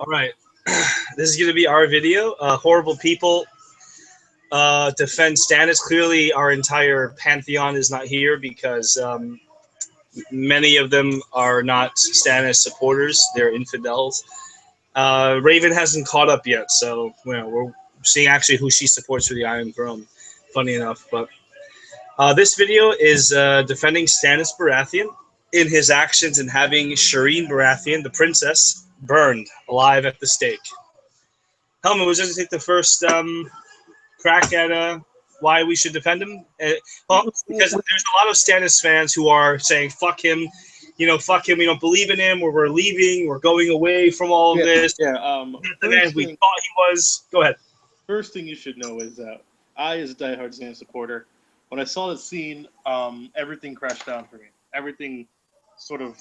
All right, this is going to be our video. Horrible people defend Stannis. Clearly, our entire pantheon is not here because many of them are not Stannis supporters. They're infidels. Raven hasn't caught up yet, so we're seeing actually who she supports for the Iron Throne. Funny enough, but this video is defending Stannis Baratheon in his actions and having Shireen Baratheon, the princess, burned alive at the stake. Helmut, was going to take the first crack at why we should defend him? Well, because there's a lot of Stannis fans who are saying, fuck him, fuck him, we don't believe in him, we're leaving, we're going away from all of this. Yeah, the man we thought he was. Go ahead. First thing you should know is that I, as a diehard Stannis supporter, when I saw the scene, everything crashed down for me. Everything sort of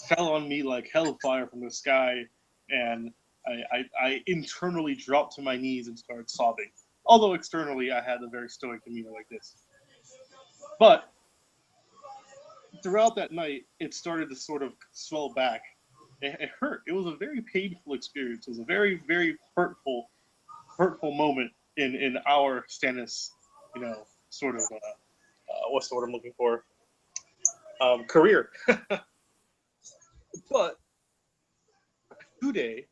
fell on me like hellfire from the sky, and I internally dropped to my knees and started sobbing. Although externally I had a very stoic demeanor like this. But throughout that night, it started to sort of swell back. It hurt. It was a very painful experience. It was a very, very hurtful moment in our Stannis, sort of, what's the word I'm looking for? Career. But today,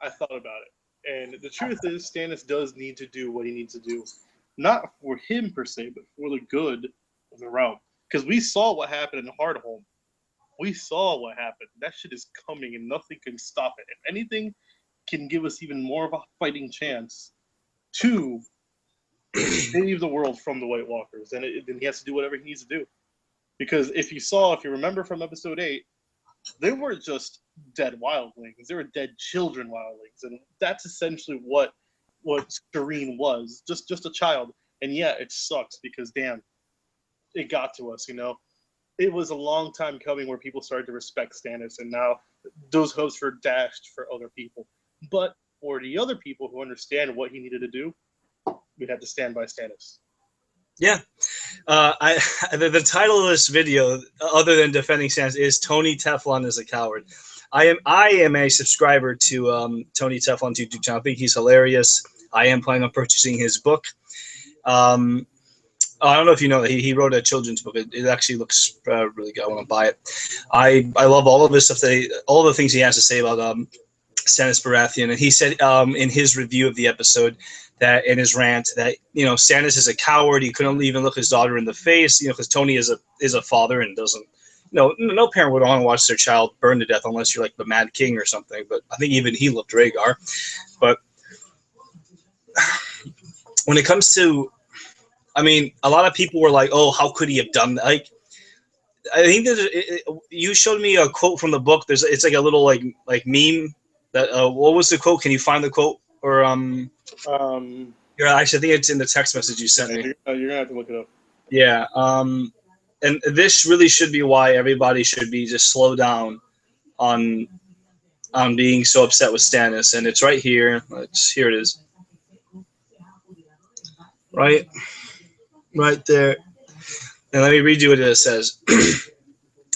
I thought about it. And the truth is, Stannis does need to do what he needs to do. Not for him, per se, but for the good of the realm. Because we saw what happened in Hardhome. We saw what happened. That shit is coming, and nothing can stop it. If anything can give us even more of a fighting chance to save the world from the White Walkers, then he has to do whatever he needs to do. Because if you remember from episode 8, they weren't just dead wildlings; they were dead children wildlings, and that's essentially what Shireen was, just a child. And yeah, it sucks because damn, it got to us. It was a long time coming where people started to respect Stannis, and now those hopes were dashed for other people. But for the other people who understand what he needed to do, we'd have to stand by Stannis. Yeah. The title of this video, other than defending Stannis, is Tony Teflon is a Coward. I am a subscriber to Tony Teflon's YouTube channel. I think he's hilarious. I am planning on purchasing his book. I don't know if you know that he wrote a children's book. It actually looks really good. I want to buy it. I love all of his stuff. All the things he has to say about Stannis Baratheon, and he said in his review of the episode that in his rant that Stannis is a coward. He couldn't even look his daughter in the face, because Tony is a father and doesn't. No parent would want to watch their child burn to death unless you're like the Mad King or something. But I think even he loved Rhaegar. But when it comes to, a lot of people were like, "Oh, how could he have done that?" Like, I think you showed me a quote from the book. It's like a little like meme. That what was the quote? Can you find the quote? Or actually, I think it's in the text message you sent me. You're gonna have to look it up. Yeah. And this really should be why everybody should be just slow down on being so upset with Stannis. And it's right here. Here it is. Right there. And let me read you what it says.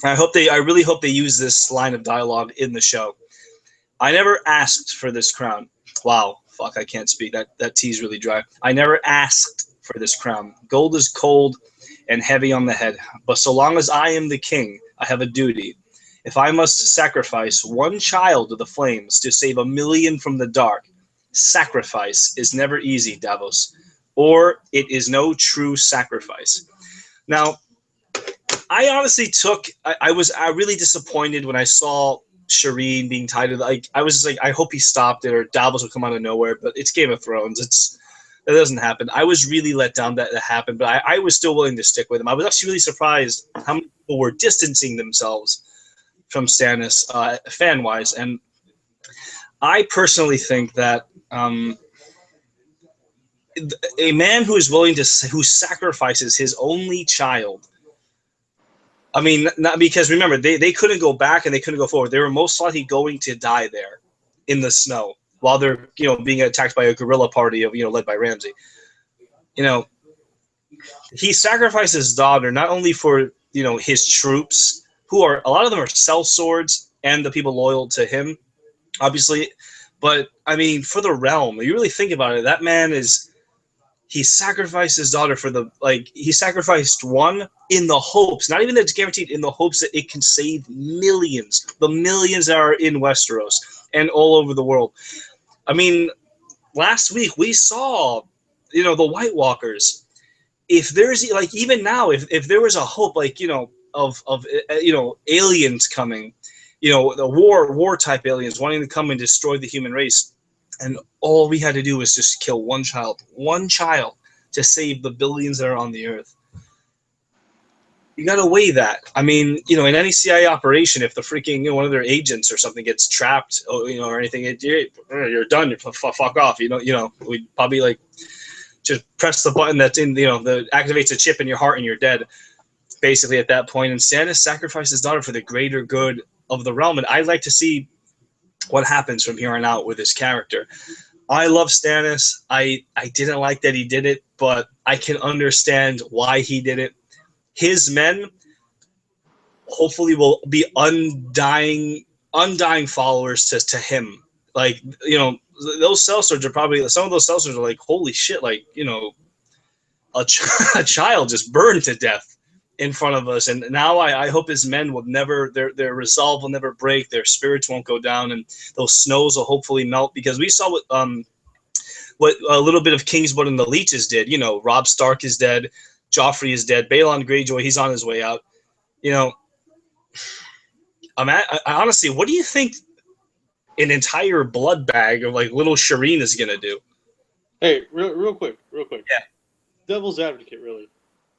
I really hope they use this line of dialogue in the show. I never asked for this crown. Wow, fuck, I can't speak. That tea's really dry. I never asked for this crown. Gold is cold and heavy on the head, but so long as I am the king, I have a duty. If I must sacrifice one child to the flames to save 1,000,000 from the dark, sacrifice is never easy, Davos, or it is no true sacrifice. Now, I honestly I was really disappointed when I saw Shireen being tied to I was just like, I hope he stopped it or Davos will come out of nowhere, but it's Game of Thrones. That doesn't happen. I was really let down that happened, but I was still willing to stick with him. I was actually really surprised how many people were distancing themselves from Stannis fan-wise, and I personally think that a man who is willing who sacrifices his only child. Not because remember they couldn't go back and they couldn't go forward. They were most likely going to die there in the snow while they're being attacked by a guerrilla party of led by Ramsay. He sacrificed his daughter not only for his troops, who are a lot of them are sellswords and the people loyal to him, obviously. But I mean, for the realm, you really think about it, that man is. He sacrificed his daughter for the he sacrificed one in the hopes, not even that it's guaranteed, in the hopes that it can save millions, the millions that are in Westeros and all over the world. I mean, last week we saw, the White Walkers. If there's even now, if there was a hope of aliens coming, the war type aliens wanting to come and destroy the human race, and all we had to do was just kill one child to save the billions that are on the earth. You got to weigh that. I mean, in any CIA operation, if the freaking one of their agents or something gets trapped, or anything, you're done. You fuck off. We probably just press the button that's in that activates a chip in your heart and you're dead. Basically, at that point, and Stannis sacrificed his daughter for the greater good of the realm, and I'd like to see what happens from here on out with his character. I love Stannis. I didn't like that he did it, but I can understand why he did it. His men hopefully will be undying followers to him. Those sellswords are probably, some of those sellswords are like, holy shit, a child just burned to death in front of us. And now I hope his men will never, their resolve will never break, their spirits won't go down, and those snows will hopefully melt, because we saw what a little bit of Kingswood and the Leeches did. Robb Stark is dead, Joffrey is dead, Balon Greyjoy, he's on his way out. I honestly, what do you think an entire blood bag of little Shireen is gonna do? Hey, real quick. Yeah. Devil's advocate, really.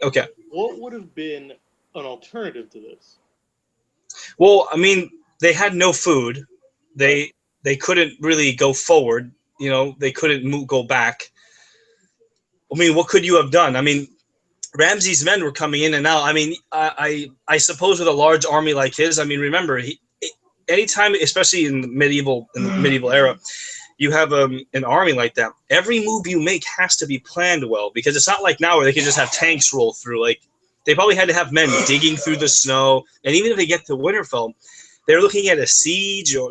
Okay. What would have been an alternative to this? Well, I mean, they had no food. They couldn't really go forward. They couldn't go back. I mean, what could you have done? I mean, Ramsay's men were coming in and out. I mean, I suppose with a large army like his, I mean, remember, anytime, especially in the medieval era, you have an army like that, every move you make has to be planned well, because it's not like now where they can just have tanks roll through. They probably had to have men digging through the snow, and even if they get to Winterfell, they're looking at a siege, or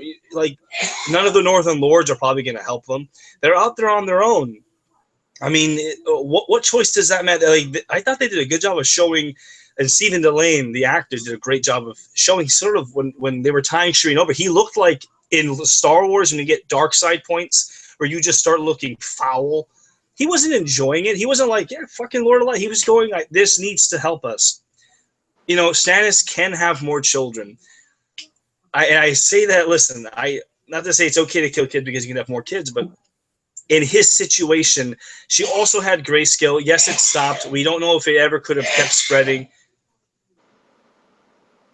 none of the Northern Lords are probably going to help them. They're out there on their own. I mean, what choice does that matter? I thought they did a good job of showing, and Stephen Delane, the actor, did a great job of showing sort of when they were tying Shireen over. He looked like in Star Wars when you get dark side points where you just start looking foul. He wasn't enjoying it. He wasn't like, yeah, fucking Lord of Light. He was going like, this needs to help us. Stannis can have more children. I say that, listen, not to say it's okay to kill kids because you can have more kids, but in his situation, she also had grayscale. Yes, it stopped. We don't know if it ever could have kept spreading.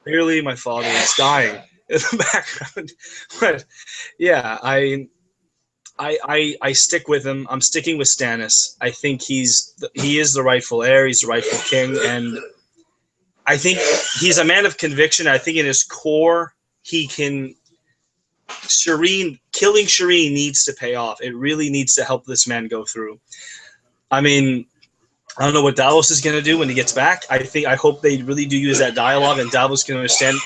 Clearly, my father is dying in the background. But yeah, I stick with him. I'm sticking with Stannis. I think he is the rightful heir. He's the rightful king, and I think he's a man of conviction. I think in his core, he can. Killing Shireen needs to pay off. It really needs to help this man go through. I mean, I don't know what Davos is going to do when he gets back. I hope they really do use that dialogue, and Davos can understand,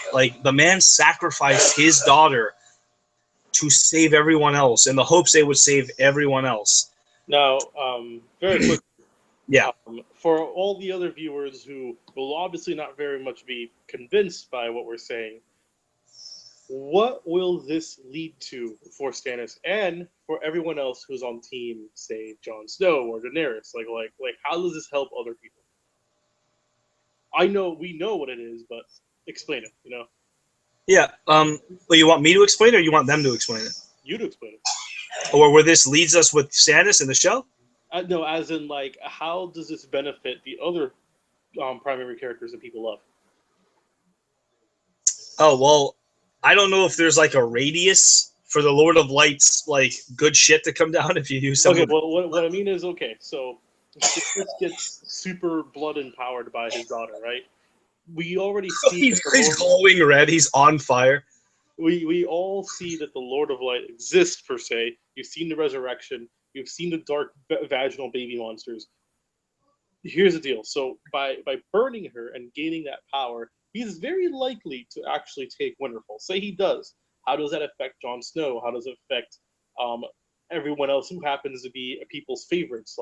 the man sacrificed his daughter to save everyone else in the hopes they would save everyone else. Now, very quick. Yeah. For all the other viewers who will obviously not very much be convinced by what we're saying, what will this lead to for Stannis and for everyone else who's on team, say, Jon Snow or Daenerys? Like, how does this help other people? We know what it is, but explain it. Yeah. Well, you want me to explain it, or you want them to explain it? You to explain it. Or where this leads us with Stannis in the show? No, as in, how does this benefit the other primary characters that people love? Oh, well, I don't know if there's a radius for the Lord of Light's good shit to come down if you use something. Okay, well, what I mean is, so Stannis gets super blood empowered by his daughter, right? We already see he's glowing red. He's on fire. We all see that the Lord of Light exists, per se. You've seen the resurrection. You've seen the dark vaginal baby monsters. Here's the deal. So by burning her and gaining that power, he's very likely to actually take Winterfell. Say he does. how does that affect Jon Snow? How does it affect everyone else who happens to be people's favorites?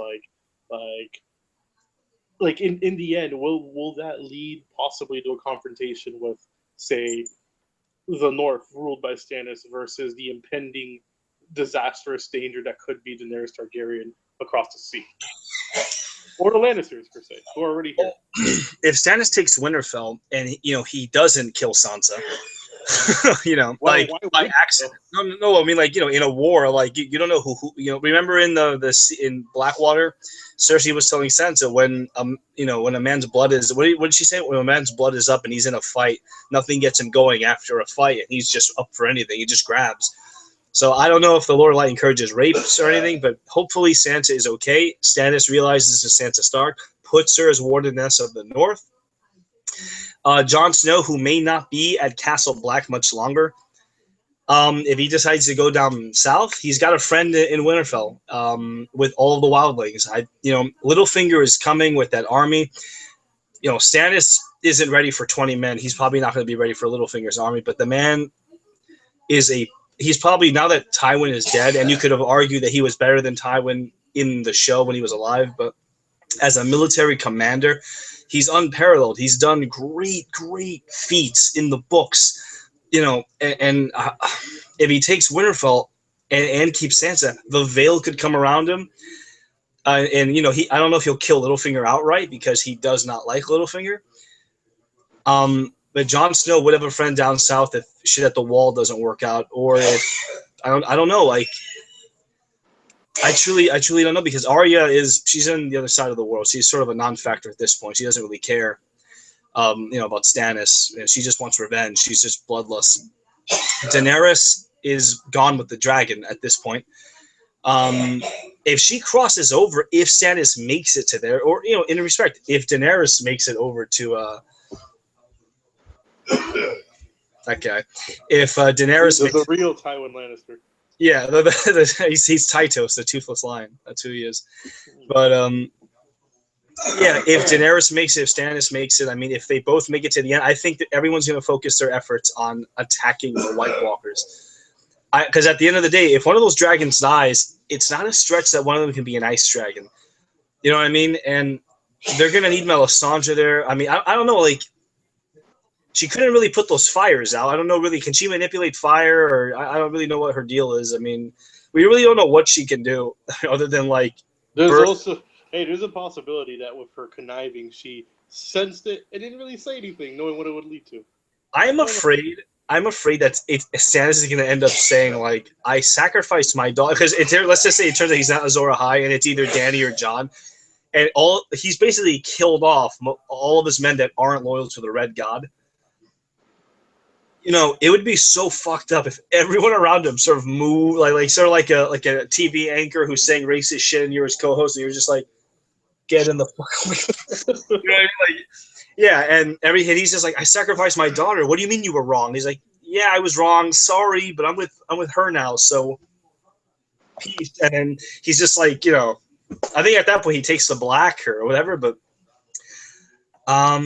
Like in the end, will that lead possibly to a confrontation with, say, the North ruled by Stannis versus the impending disastrous danger that could be Daenerys Targaryen across the sea, or the Lannisters per se, who are already here? If Stannis takes Winterfell and he doesn't kill Sansa, Why by would accident. No. I mean, like, in a war, like you don't know who. Remember in in Blackwater, Cersei was telling Sansa when when a man's blood is what did she say? When a man's blood is up and he's in a fight, nothing gets him going after a fight, and he's just up for anything. He just grabs. So I don't know if the Lord of Light encourages rapes or anything, but hopefully Sansa is okay. Stannis realizes this is Sansa Stark, puts her as Wardeness of the North. Jon Snow, who may not be at Castle Black much longer, if he decides to go down south, he's got a friend in Winterfell with all of the wildlings. Littlefinger is coming with that army. Stannis isn't ready for 20 men. He's probably not going to be ready for Littlefinger's army, but the man he's probably, now that Tywin is dead, and you could have argued that he was better than Tywin in the show when he was alive, but as a military commander, he's unparalleled. He's done great feats in the books, and if he takes Winterfell and keeps Sansa, the Vale could come around him. I don't know if he'll kill Littlefinger outright because he does not like Littlefinger. But Jon Snow would have a friend down south if shit at the Wall doesn't work out, or if I don't know. Like, I truly don't know, because Arya she's on the other side of the world. She's sort of a non-factor at this point. She doesn't really care, about Stannis. She just wants revenge. She's just bloodlust. Daenerys is gone with the dragon at this point. If she crosses over, if Stannis makes it to there, or in respect, if Daenerys makes it over to that guy, if Daenerys, the real Tywin Lannister. Yeah, he's Tytos, the toothless lion. That's who he is. But if Daenerys makes it, if Stannis makes it, I mean, if they both make it to the end, I think that everyone's going to focus their efforts on attacking the White Walkers. Because at the end of the day, if one of those dragons dies, it's not a stretch that one of them can be an ice dragon. You know what I mean? And they're going to need Melisandre there. I mean, I don't know, like, she couldn't really put those fires out. I don't know, really, can she manipulate fire? Or I don't really know what her deal is. I mean, we really don't know what she can do other than, like, there's a possibility that with her conniving, she sensed it and didn't really say anything, knowing what it would lead to. I'm afraid that Stannis is going to end up saying, like, I sacrificed my dog. Because let's just say it turns out he's not Azor Ahai, and it's either Dany or Jon. And he's basically killed off all of his men that aren't loyal to the Red God. It would be so fucked up if everyone around him sort of moved, like a TV anchor who's saying racist shit, and you're his co-host, and you're just like, get in the fuck away. You know what I mean? Like, yeah, and he's just like, I sacrificed my daughter. What do you mean you were wrong? He's like, yeah, I was wrong. Sorry, but I'm with her now. So peace. And then he's just like, I think at that point he takes the black or whatever. But I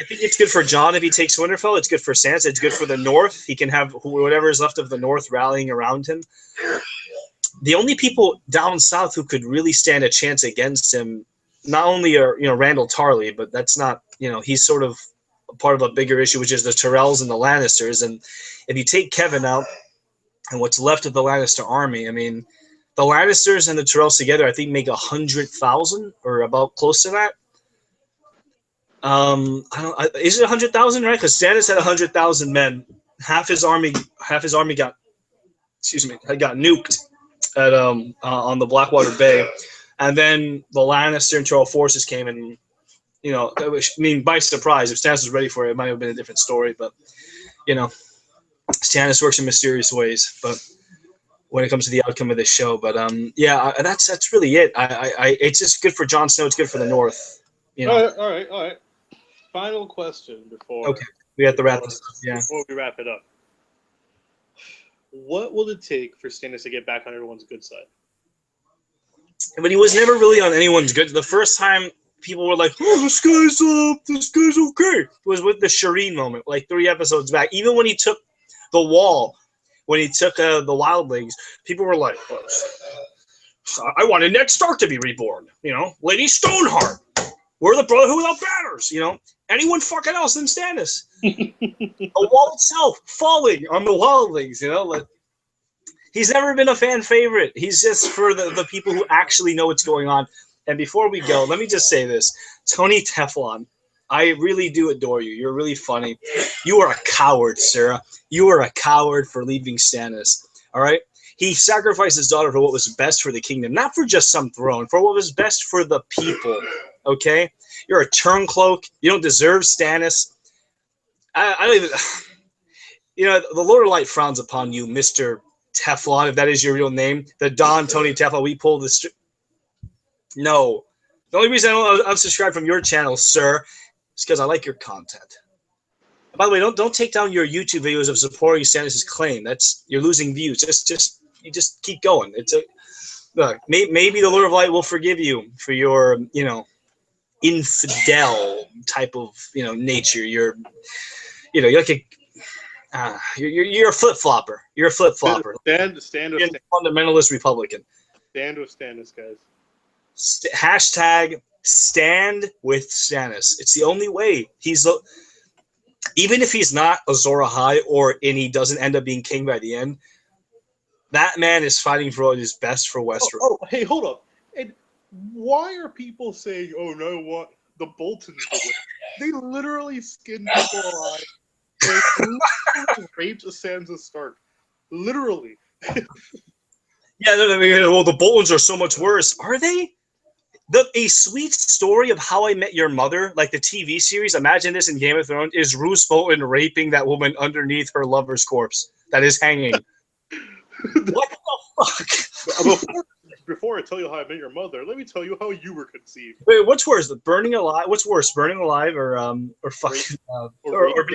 think it's good for Jon if he takes Winterfell. It's good for Sansa. It's good for the North. He can have whatever is left of the North rallying around him. The only people down south who could really stand a chance against him, not only are Randall Tarley, but that's not he's sort of part of a bigger issue, which is the Tyrells and the Lannisters. And if you take Kevin out and what's left of the Lannister army, I mean, the Lannisters and the Tyrells together, I think, make 100,000 or about close to that. Is it 100,000, right? Because Stannis had 100,000 men. Half his army got nuked at on the Blackwater Bay, and then the Lannister and Tyrell forces came, and by surprise. If Stannis was ready for it, it might have been a different story. But Stannis works in mysterious ways. But when it comes to the outcome of this show, but that's really it. It's just good for Jon Snow. It's good for the North. All right. Final question before. Okay, we have to wrap this up. Yeah. Before we wrap it up, what will it take for Stannis to get back on everyone's good side? But he was never really on anyone's good. The first time people were like, "Oh, this guy's okay," it was with the Shireen moment, like 3 episodes back. Even when he took the wall when he took the wildlings. People were like, oh, I wanted Ned Stark to be reborn. You know, Lady Stoneheart. We're the Brotherhood without banners. You know, anyone fucking else than Stannis. The wall itself falling on the wildlings. You know, like, he's never been a fan favorite. He's just for the people who actually know what's going on. And before we go, let me just say this. Tony Teflon, I really do adore you. You're really funny. You are a coward, Sarah. You are a coward for leaving Stannis. All right? He sacrificed his daughter for what was best for the kingdom, not for just some throne, for what was best for the people. Okay? You're a turncloak. You don't deserve Stannis. I don't even... You know, the Lord of Light frowns upon you, Mr. Teflon, if that is your real name. The Don Tony Teflon, we pull the... No. The only reason I don't unsubscribe from your channel, sir, is because I like your content. By the way, don't take down your YouTube videos of supporting Stannis' claim. You're losing views. You just keep going. Look, maybe the Lord of Light will forgive you for your, you know, infidel type of, you know, nature. You're like you're a flip flopper. You're a flip flopper. Stand you're a fundamentalist Republican. Stand with Stannis, guys. Hashtag stand with Stannis. It's the only way. Even if he's not Azor Ahai and he doesn't end up being king by the end, that man is fighting for what is best for Westeros. Oh, hey, hold up. And why are people saying, oh, no, what? The Boltons did it? They literally skinned people alive. They raped Sansa Stark. Literally. Yeah, well, the Boltons are so much worse. Are they? A Sweet Story of How I Met Your Mother, like the TV series, imagine this in Game of Thrones, is Roose Bolton raping that woman underneath her lover's corpse that is hanging. What the fuck? Before I tell you how I met your mother, let me tell you how you were conceived. Wait, what's worse, burning alive? What's worse, burning alive or fucking or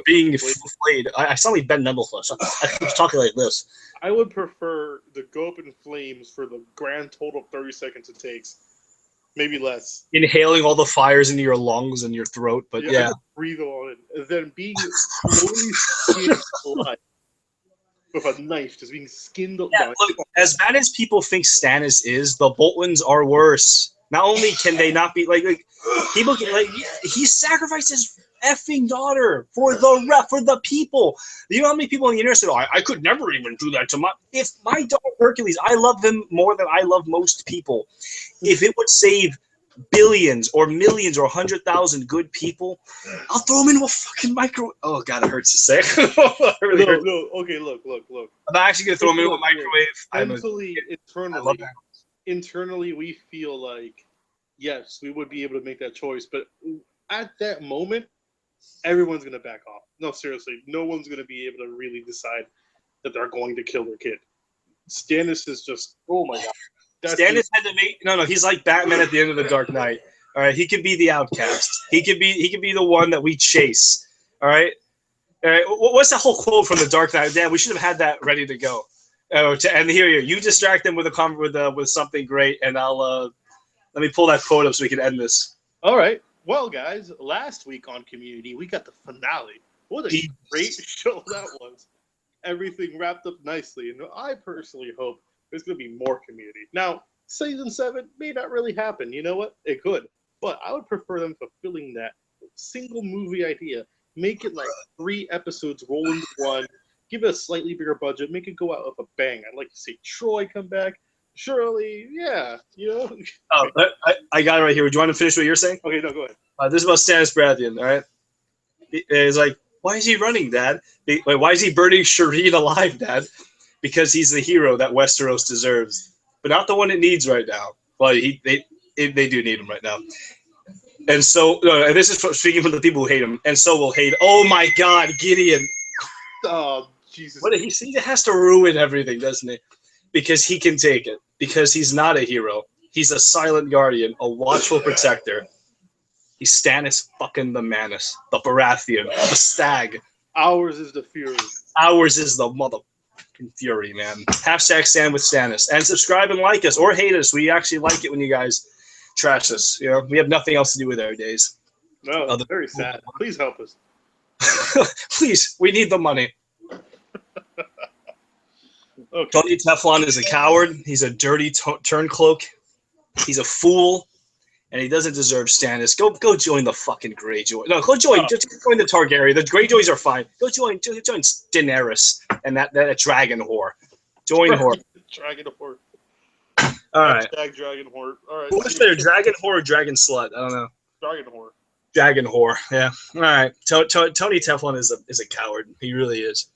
being flayed? I sound like Ben Mendelsohn. I keep talking like this. I would prefer to go up in flames for the grand total of 30 seconds it takes, maybe less. Inhaling all the fires into your lungs and your throat, but yeah. Breathe on it, then being slowly skinned alive. With a knife, just being skinned alive. Yeah, look, as bad as people think Stannis is, the Boltons are worse. Not only can they not be like people can, like he sacrificed his effing daughter for the people. You know how many people on the internet said, "Oh, I could never even do that to my dog Hercules. I love him more than I love most people. If it would save billions or millions or 100,000 good people, I'll throw them into a fucking microwave." Oh god, it hurts to say. It really hurts. No. Okay, look. I'm not actually gonna throw them into a microwave. Internally, we feel like yes, we would be able to make that choice, but at that moment, everyone's gonna back off. No, seriously, no one's gonna be able to really decide that they're going to kill their kid. Stannis is just, oh my god. Stannis had to make he's like Batman at the end of the Dark Knight. All right, he could be the outcast. He could be the one that we chase. All right. What's that whole quote from the Dark Knight? Dan, we should have had that ready to go. And here you distract them with something great, and I'll let me pull that quote up so we can end this. All right. Well, guys, last week on Community, we got the finale. What a great show that was. Everything wrapped up nicely, and I personally hope there's going to be more Community. Now, Season 7 may not really happen. You know what? It could. But I would prefer them fulfilling that single movie idea. Make it like 3 episodes roll into one. Give it a slightly bigger budget. Make it go out with a bang. I'd like to see Troy come back. Shirley, yeah, you know. Oh, I got it right here. Do you want to finish what you're saying? Okay, no, go ahead. This is about Stannis Baratheon, all right? It's like, why is he running, Dad? Why is he burning Shireen alive, Dad? Because he's the hero that Westeros deserves, but not the one it needs right now. Well, they do need him right now. And so, and this is speaking from the people who hate him, and so will hate. Oh my God, Gideon! Oh Jesus! What he has to ruin everything, doesn't he? Because he can take it. Because he's not a hero. He's a silent guardian, a watchful protector. He's Stannis fucking the Manus, the Baratheon, the Stag. Ours is the Fury. Ours is the motherfucking Fury, man. Hashtag stand with Stannis. And subscribe and like us or hate us. We actually like it when you guys trash us. You know, we have nothing else to do with our days. No, very sad. Please help us. Please, we need the money. Okay. Tony Teflon is a coward. He's a dirty turncloak. He's a fool, and he doesn't deserve Stannis. Go join the fucking Greyjoy. No, go join. Just join the Targaryen. The Greyjoys are fine. Go join Daenerys and that dragon whore. Join whore. Dragon whore. All right. Dragon whore. All right. Who's better, dragon whore or dragon slut? I don't know. Dragon whore. Dragon whore. Yeah. All right. Tony Teflon is a coward. He really is.